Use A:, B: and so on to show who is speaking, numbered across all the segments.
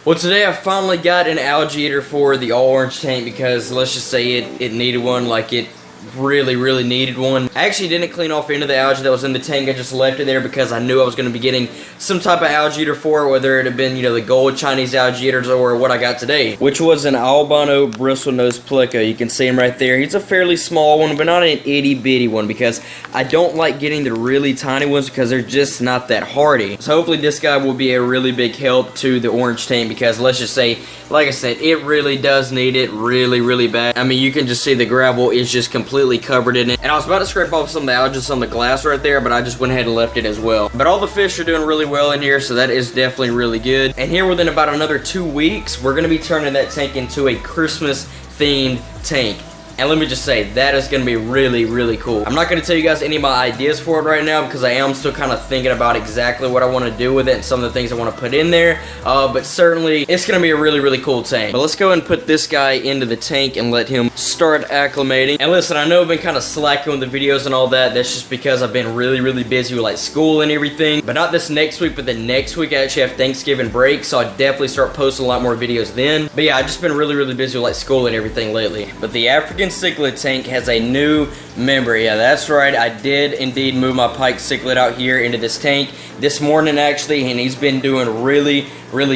A: Well, today I finally got an algae eater for the all orange tank because let's just say it needed one, like it really needed one. I actually didn't clean off any of the algae that was in the tank. I just left it there because I knew I was going to be getting some type of algae eater for it, whether it had been, you know, the gold Chinese algae eaters or what I got today, which was an albino bristlenose pleco. You can see him right there. He's a fairly small one, but not an itty bitty one because I don't like getting the really tiny ones because they're just not that hardy. So hopefully this guy will be a really big help to the orange tank because let's just say, like I said, it really does need it really bad. I mean, you can just see the gravel is just completely covered in it. And I was about to scrape off some of the algae on the glass right there, but I just went ahead and left it as well. But all the fish are doing really well in here, so that is definitely really good. And here within about another 2 weeks, we're going to be turning that tank into a Christmas themed tank. And let me just say, that is going to be really cool. I'm not going to tell you guys any of my ideas for it right now because I am still kind of thinking about exactly what I want to do with it and some of the things I want to put in there. But certainly, it's going to be a really cool tank. But let's go ahead and put this guy into the tank and let him start acclimating. And listen, I know I've been kind of slacking with the videos and all that. That's just because I've been really busy with like school and everything. But not this next week, but the next week I actually have Thanksgiving break. So I'll definitely start posting a lot more videos then. But yeah, I've just been really busy with like school and everything lately. But the African cichlid tank has a new member. Yeah, that's right. I did indeed move my pike cichlid out here into this tank this morning actually, and he's been doing really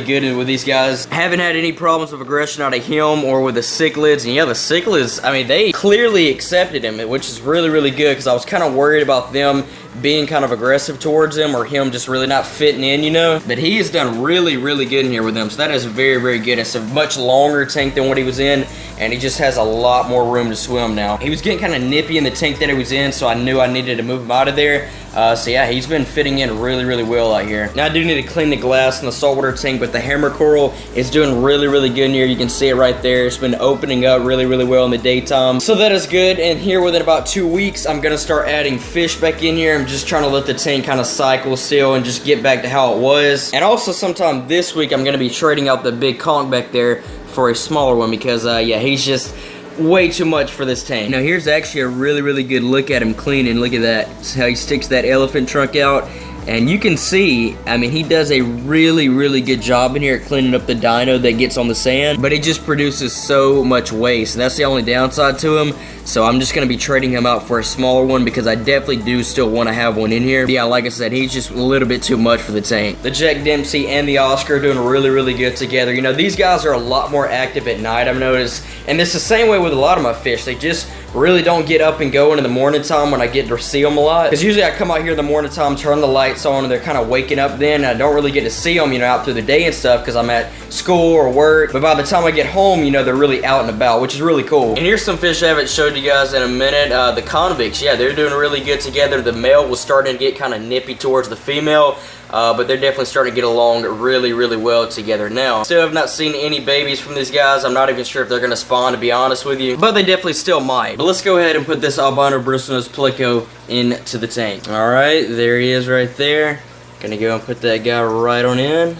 A: good with these guys. Haven't had any problems with aggression out of him or with the cichlids. And yeah, the cichlids, I mean, they clearly accepted him, which is really good because I was kind of worried about them being kind of aggressive towards him or him just really not fitting in, you know. But he has done really good in here with them, so that is very good. It's a much longer tank than what he was in, and he just has a lot more room to swim now. He was getting kind of nippy in the tank that he was in, so I knew I needed to move him out of there. So yeah, he's been fitting in really well out here. Now I do need to clean the glass in the saltwater tank, but the hammer coral is doing really good in here. You can see it right there. It's been opening up really well in the daytime, so that is good. And here within about 2 weeks, I'm gonna start adding fish back in here. I'm just trying to let the tank kind of cycle still and just get back to how it was. And also sometime this week, I'm gonna be trading out the big conch back there for a smaller one because yeah, he's just way too much for this tank. Now here's actually a really good look at him cleaning. Look at that. It's how he sticks that elephant trunk out. And you can see, I mean, he does a really good job in here at cleaning up the dino that gets on the sand, but it just produces so much waste, and that's the only downside to him. So I'm just going to be trading him out for a smaller one because I definitely do still want to have one in here. But yeah, like I said, he's just a little bit too much for the tank. The Jack Dempsey and the Oscar are doing really good together. You know, these guys are a lot more active at night, I've noticed, and it's the same way with a lot of my fish. They just really don't get up and going in the morning time when I get to see them a lot. Because usually I come out here in the morning time, turn the lights on, and they're kind of waking up then. And I don't really get to see them, you know, out through the day and stuff because I'm at school or work. But by the time I get home, you know, they're really out and about, which is really cool. And here's some fish I haven't showed you guys in a minute. The convicts, yeah, they're doing really good together. The male was starting to get kind of nippy towards the female. But they're definitely starting to get along really well together now. Still have not seen any babies from these guys. I'm not even sure if they're going to spawn, to be honest with you. But they definitely still might. But let's go ahead and put this albino bristlenose pleco into the tank. Alright, there he is right there. Gonna go and put that guy right on in.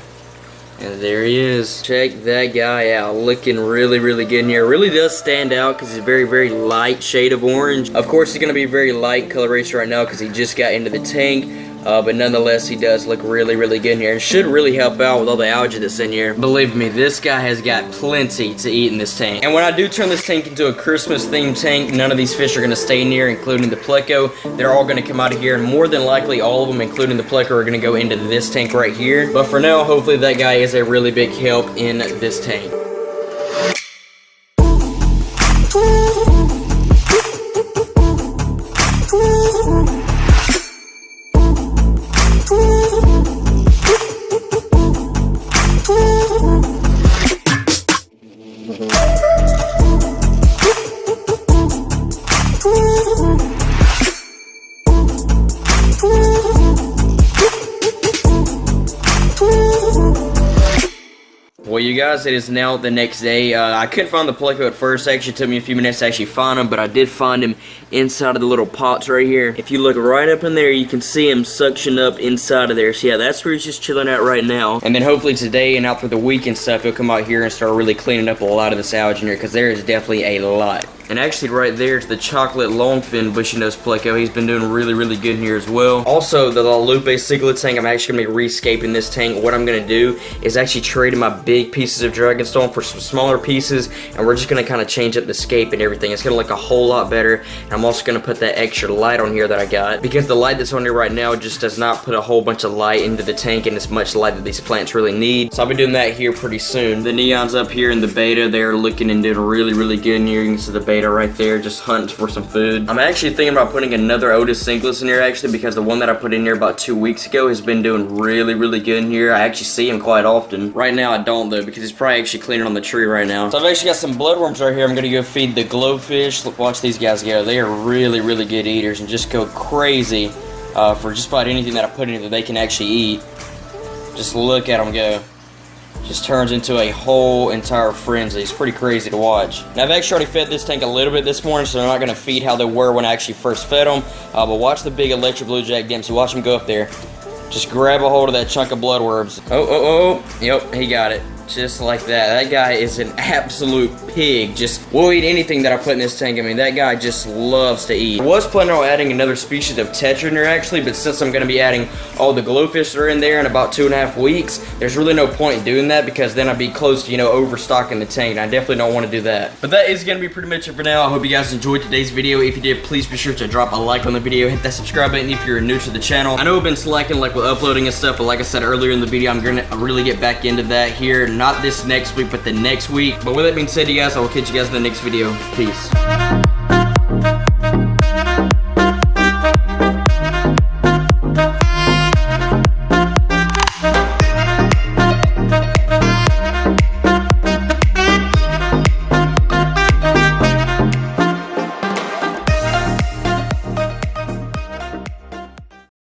A: And there he is. Check that guy out. Looking really good in here. Really does stand out because he's a very light shade of orange. Of course, he's going to be very light coloration right now because he just got into the tank. But nonetheless, he does look really good in here. And should really help out with all the algae that's in here. Believe me, this guy has got plenty to eat in this tank. And when I do turn this tank into a Christmas-themed tank, none of these fish are going to stay in here, including the pleco. They're all going to come out of here, and more than likely, all of them, including the pleco, are going to go into this tank right here. But for now, hopefully that guy is a really big help in this tank. Well, you guys, it is now the next day. I couldn't find the pleco at first. It actually took me a few minutes to actually find him, but I did find him inside of the little pots right here. If you look right up in there, you can see him suction up inside of there. So yeah, that's where he's just chilling at right now. And then hopefully today and out through the week and stuff, he'll come out here and start really cleaning up a lot of this algae in here because there is definitely a lot. And actually right there is the chocolate longfin bushy-nosed pleco. He's been doing really, really good in here as well. Also, the La Lupe cichlid tank, I'm actually going to be rescaping this tank. What I'm going to do is actually trade in my big pieces of Dragonstone for some smaller pieces, and we're just going to kind of change up the scape and everything. It's going to look a whole lot better, and I'm also going to put that extra light on here that I got, because the light that's on here right now just does not put a whole bunch of light into the tank and as much light that these plants really need. So I'll be doing that here pretty soon. The neons up here in the beta, they're looking and doing really, really good in here. You can see the beta right there, just hunting for some food. I'm actually thinking about putting another Otis Singlets in here actually, because the one that I put in here about 2 weeks ago has been doing really, really good in here. I actually see him quite often. Right now I don't though, because he's probably actually cleaning on the tree right now. So I've actually got some bloodworms right here. I'm gonna go feed the glowfish. Look, watch these guys go. They are really, really good eaters and just go crazy for just about anything that I put in here that they can actually eat. Just look at them go. Just turns into a whole entire frenzy. It's pretty crazy to watch. Now, I've actually already fed this tank a little bit this morning, so I'm not going to feed how they were when I actually first fed them. But watch the big electric blue jack Dempsey. Watch him go up there. Just grab a hold of that chunk of bloodworms. Oh. Yep, he got it. Just like that. That guy is an absolute pig. Just will eat anything that I put in this tank. I mean, that guy just loves to eat. I was planning on adding another species of tetra in there actually, but since I'm going to be adding all the glowfish that are in there in about 2.5 weeks, there's really no point in doing that, because then I'd be close to, you know, overstocking the tank, and I definitely don't want to do that. But that is going to be pretty much it for now. I hope you guys enjoyed today's video. If you did, please be sure to drop a like on the video, hit that subscribe button if you're new to the channel. I know I've been slacking like with uploading and stuff, but like I said earlier in the video, I'm going to really get back into that here, not this next week, but the next week. But with that being said, you guys, I will catch you guys in the next video. Peace.